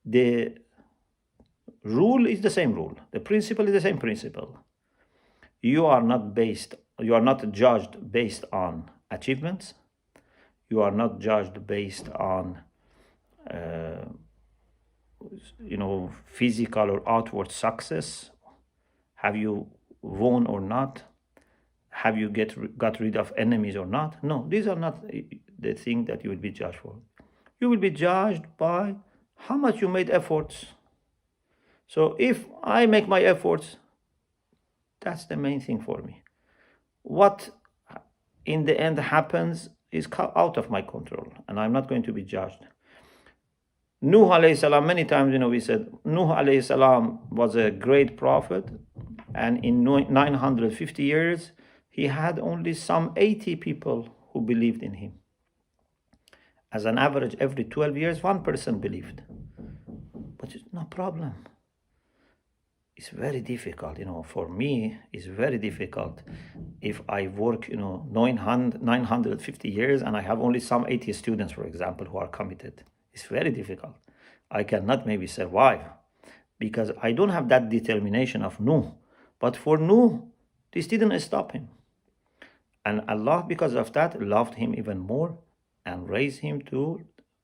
the rule is the same rule. The principle is the same principle. You are not judged based on achievements. You are not judged based on physical or outward success. Have you won or not? Have you got rid of enemies or not? No, these are not the thing that you will be judged for. You will be judged by how much you made efforts. So if I make my efforts, that's the main thing for me. What in the end happens is out of my control, and I'm not going to be judged. Nuh alayhi salam, many times, we said Nuh alayhi salam was a great prophet, and in 950 years, he had only some 80 people who believed in him. As an average, every 12 years, one person believed. But it's no problem. It's very difficult, for me, it's very difficult if I work, 950 years and I have only some 80 students, for example, who are committed. It's very difficult. I cannot maybe survive because I don't have that determination of Nuh. But for Nuh, this didn't stop him. And Allah, because of that, loved him even more and raised him to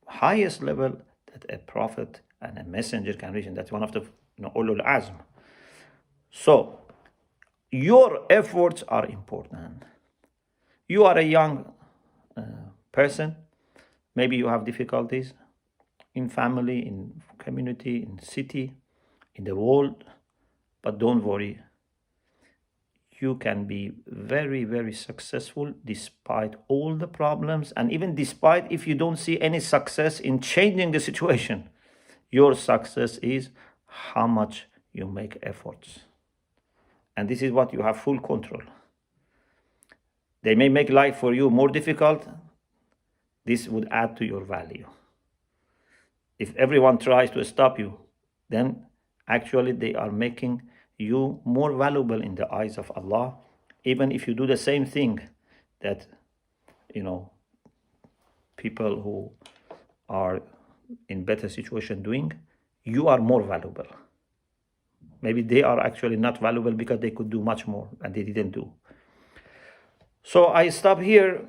highest level that a prophet and a messenger can reach. And that's one of the ulul azm. So, your efforts are important. You are a young person. Maybe you have difficulties in family, in community, in city, in the world. But don't worry. You can be very, very successful despite all the problems, and even despite if you don't see any success in changing the situation. Your success is how much you make efforts. And this is what you have full control. They may make life for you more difficult. This would add to your value. If everyone tries to stop you, then actually they are making you more valuable in the eyes of Allah. Even if you do the same thing that, people who are in better situation doing, you are more valuable. Maybe they are actually not valuable because they could do much more and they didn't do. So I stop here.